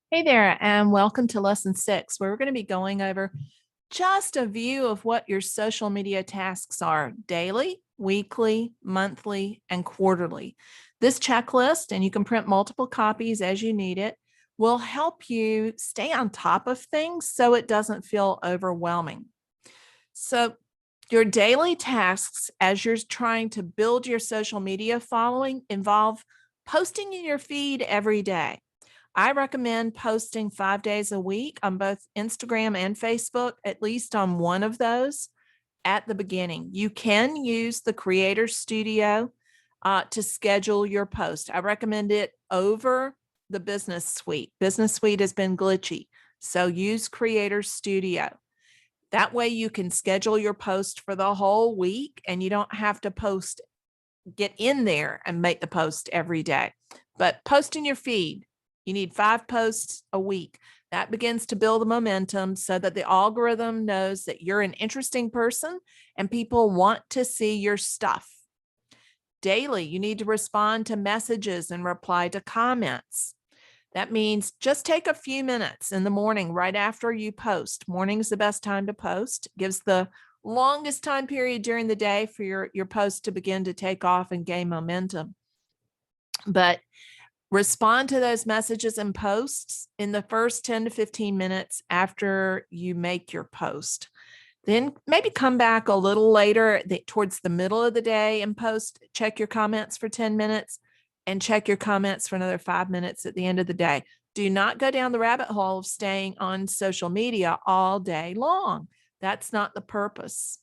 Hey there, and welcome to lesson 6, where we're going to be going over just a view of what your social media tasks are daily, weekly, monthly, and quarterly. This checklist, and you can print multiple copies as you need it, will help you stay on top of things so it doesn't feel overwhelming. So, your daily tasks as you're trying to build your social media following involve posting in your feed every day. I recommend posting 5 days a week on both Instagram and Facebook, at least on one of those at the beginning. You can use the Creator Studio to schedule your post. I recommend it over the Business Suite. Business Suite has been glitchy, so use Creator Studio. That way you can schedule your post for the whole week and you don't have to get in there and make the post every day. But post in your feed. You need 5 posts a week. That begins to build the momentum so that the algorithm knows that you're an interesting person and people want to see your stuff. Daily, you need to respond to messages and reply to comments. That means just take a few minutes in the morning right after you post. Morning's the best time to post. Gives the longest time period during the day for your post to begin to take off and gain momentum. But respond to those messages and posts in the first 10 to 15 minutes after you make your post. Then maybe come back a little later towards the middle of the day and post, check your comments for 10 minutes and check your comments for another 5 minutes at the end of the day. Do not go down the rabbit hole of staying on social media all day long. That's not the purpose.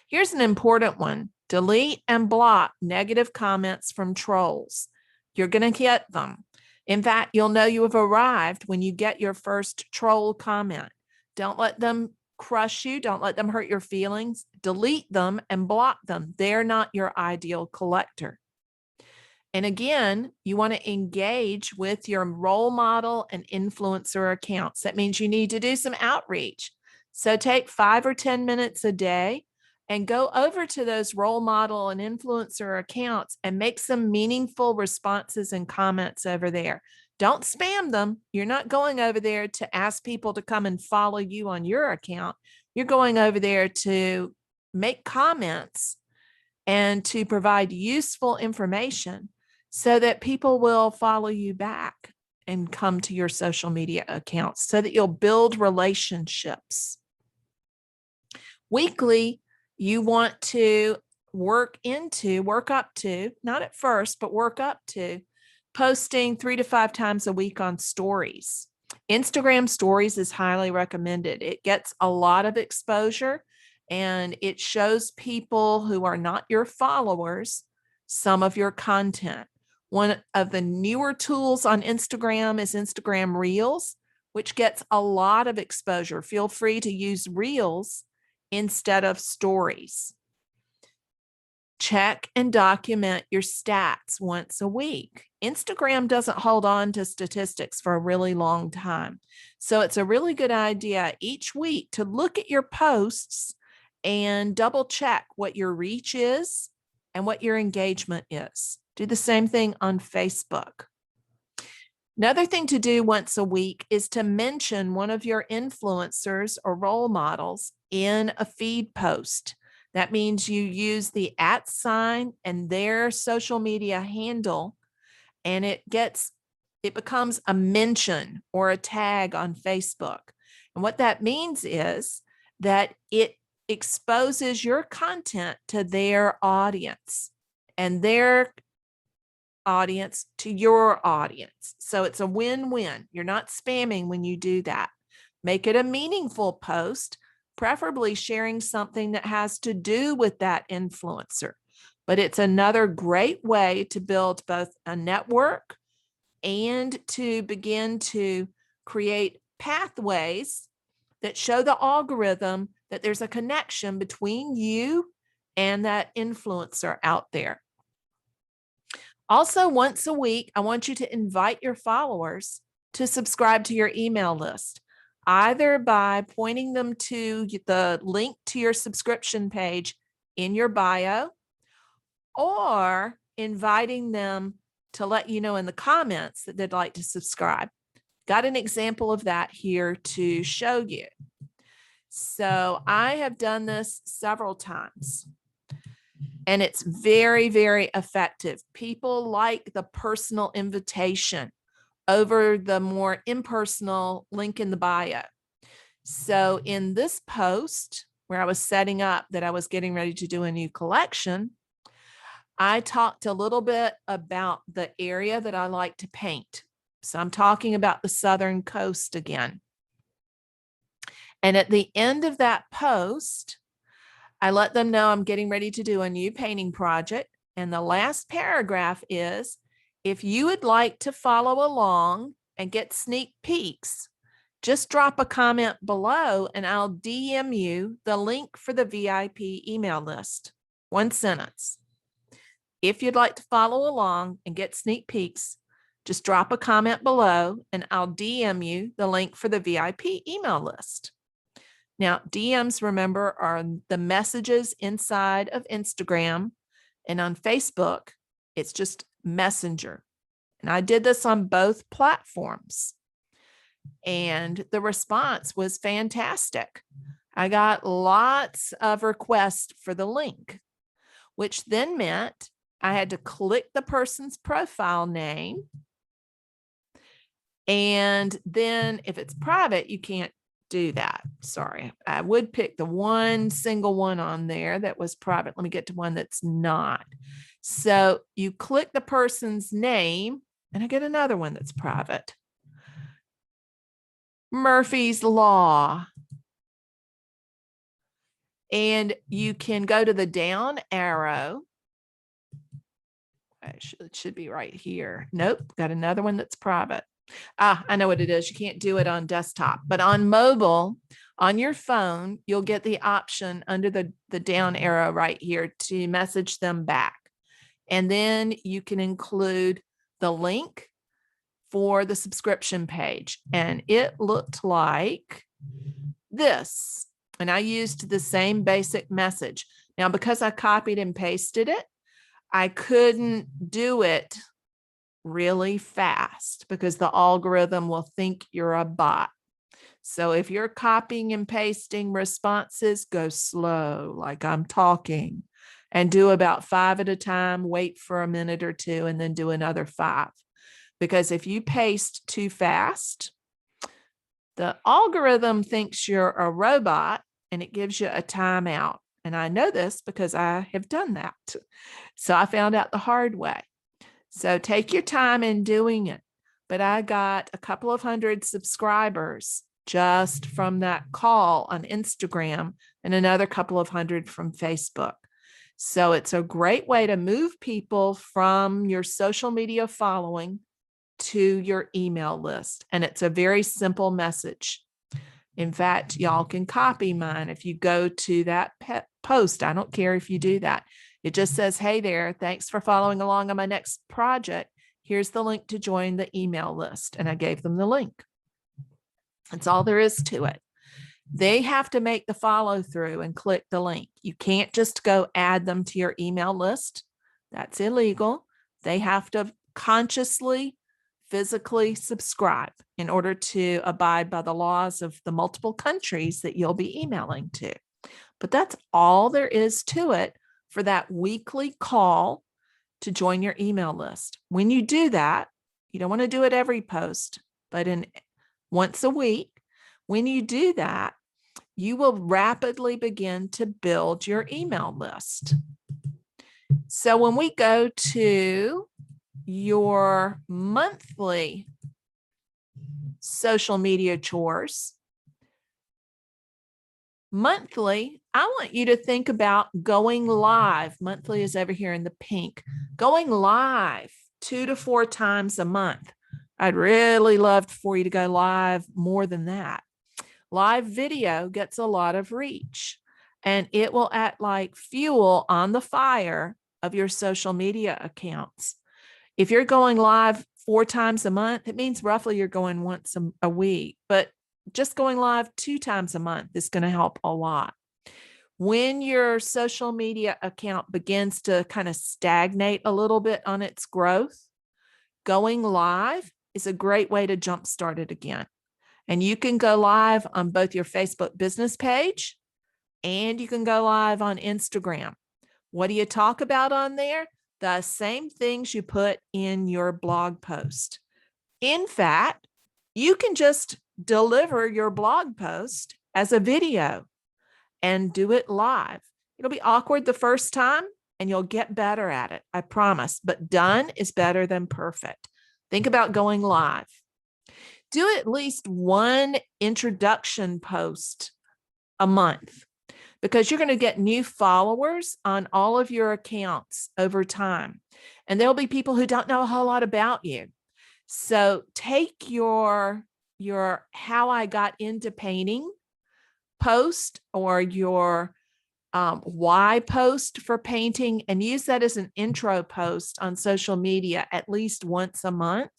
Here's an important one. Delete and block negative comments from trolls. You're going to get them. In fact, you'll know you have arrived when you get your first troll comment. Don't let them crush you. Don't let them hurt your feelings. Delete them and block them. They're not your ideal collector. And again, you want to engage with your role model and influencer accounts. That means you need to do some outreach. So take 5 or 10 minutes a day and go over to those role model and influencer accounts and make some meaningful responses and comments over there. Don't spam them. You're not going over there to ask people to come and follow you on your account. You're going over there to make comments and to provide useful information so that people will follow you back and come to your social media accounts so that you'll build relationships. Weekly, you want to work up to, not at first, but work up to posting 3 to 5 times a week on stories. Instagram stories is highly recommended. It gets a lot of exposure and it shows people who are not your followers some of your content. One of the newer tools on Instagram is Instagram Reels, which gets a lot of exposure. Feel free to use Reels instead of stories. Check and document your stats once a week. Instagram doesn't hold on to statistics for a really long time. So it's a really good idea each week to look at your posts and double check what your reach is and what your engagement is. Do the same thing on Facebook. Another thing to do once a week is to mention one of your influencers or role models in a feed post. That means you use the @ and their social media handle, and it becomes a mention or a tag on Facebook. And what that means is that it exposes your content to their audience and their audience to your audience. So it's a win-win. You're not spamming when you do that. Make it a meaningful post, preferably sharing something that has to do with that influencer. But it's another great way to build both a network and to begin to create pathways that show the algorithm that there's a connection between you and that influencer out there. Also, once a week, I want you to invite your followers to subscribe to your email list, either by pointing them to the link to your subscription page in your bio or inviting them to let you know in the comments that they'd like to subscribe. Got an example of that here to show you. So I have done this several times, and it's very, very effective. People like the personal invitation over the more impersonal link in the bio. So in this post where I was setting up that I was getting ready to do a new collection, I talked a little bit about the area that I like to paint. So I'm talking about the Southern coast again. And at the end of that post, I let them know I'm getting ready to do a new painting project. And the last paragraph is, if you would like to follow along and get sneak peeks, just drop a comment below and I'll DM you the link for the VIP email list. One sentence. If you'd like to follow along and get sneak peeks, just drop a comment below and I'll DM you the link for the VIP email list. Now, DMs, remember, are the messages inside of Instagram, and on Facebook, it's just Messenger. And I did this on both platforms, and the response was fantastic. I got lots of requests for the link, which then meant I had to click the person's profile name. And then if it's private, you can't do that. Sorry, I would pick the one single one on there that was private. Let me get to one that's not. So you click the person's name and I get another one that's private. Murphy's Law. And you can go to the down arrow. It should be right here. Nope, got another one that's private. I know what it is. You can't do it on desktop, but on mobile, on your phone, you'll get the option under the down arrow right here to message them back. And then you can include the link for the subscription page. And it looked like this. And I used the same basic message. Now, because I copied and pasted it, I couldn't do it really fast because the algorithm will think you're a bot. So if you're copying and pasting responses, go slow, like I'm talking, and do about 5 at a time, wait for a minute or two, and then do another 5. Because if you paste too fast, the algorithm thinks you're a robot and it gives you a timeout. And I know this because I have done that. So I found out the hard way. So take your time in doing it. But I got a couple of hundred subscribers just from that call on Instagram and another couple of hundred from Facebook. So it's a great way to move people from your social media following to your email list. And it's a very simple message. In fact, y'all can copy mine. If you go to that post, I don't care if you do that. It just says, hey there, thanks for following along on my next project. Here's the link to join the email list. And I gave them the link. That's all there is to it. They have to make the follow through and click the link. You can't just go add them to your email list. That's illegal. They have to consciously, physically subscribe in order to abide by the laws of the multiple countries that you'll be emailing to. But that's all there is to it for that weekly call to join your email list. When you do that, you don't want to do it every post, but once a week. When you do that, you will rapidly begin to build your email list. So when we go to your monthly social media chores, monthly, I want you to think about going live. Monthly is over here in the pink. Going live 2 to 4 times a month. I'd really love for you to go live more than that. Live video gets a lot of reach, and it will act like fuel on the fire of your social media accounts. If you're going live 4 times a month, it means roughly you're going once a week, but just going live 2 times a month is going to help a lot. When your social media account begins to kind of stagnate a little bit on its growth, going live is a great way to jumpstart it again. And you can go live on both your Facebook business page and you can go live on Instagram. What do you talk about on there? The same things you put in your blog post. In fact, you can just deliver your blog post as a video and do it live. It'll be awkward the first time and you'll get better at it, I promise. But done is better than perfect. Think about going live. Do at least one introduction post a month because you're going to get new followers on all of your accounts over time. And there'll be people who don't know a whole lot about you. So take your how I got into painting post or your why post for painting and use that as an intro post on social media at least once a month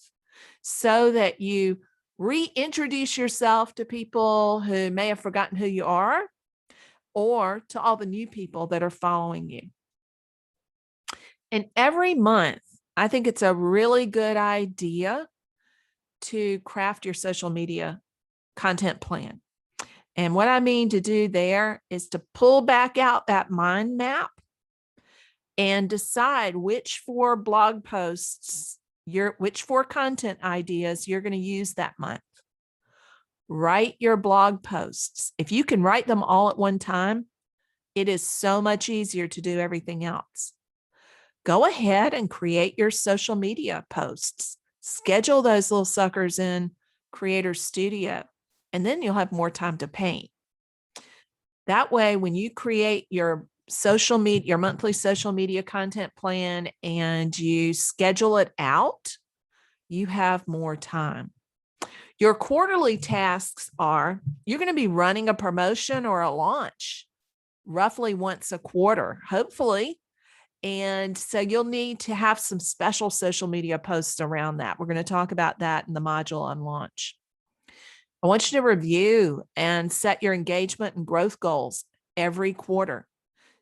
so that you reintroduce yourself to people who may have forgotten who you are or to all the new people that are following you. And every month, I think it's a really good idea to craft your social media content plan. And what I mean to do there is to pull back out that mind map and decide which 4 blog posts, which 4 content ideas you're going to use that month. Write your blog posts. If you can write them all at one time, it is so much easier to do everything else. Go ahead and create your social media posts. Schedule those little suckers in Creator Studio, and then you'll have more time to paint. That way, when you create your social media, your monthly social media content plan and you schedule it out, you have more time. Your quarterly tasks are, you're going to be running a promotion or a launch roughly once a quarter, hopefully. And so you'll need to have some special social media posts around that. We're going to talk about that in the module on launch. I want you to review and set your engagement and growth goals every quarter.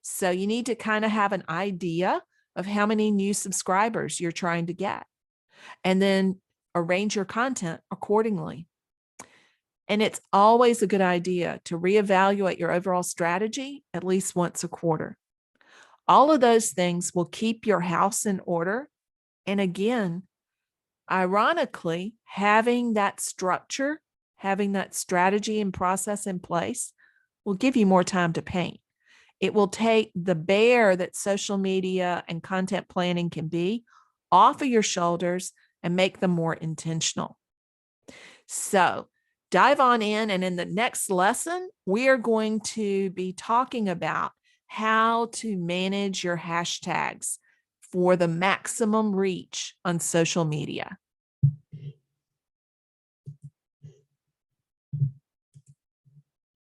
So you need to kind of have an idea of how many new subscribers you're trying to get, and then arrange your content accordingly. And it's always a good idea to reevaluate your overall strategy at least once a quarter. All of those things will keep your house in order. And again, ironically, having that structure, having that strategy and process in place will give you more time to paint. It will take the bear that social media and content planning can be off of your shoulders and make them more intentional. So dive on in, and in the next lesson, we are going to be talking about how to manage your hashtags for the maximum reach on social media.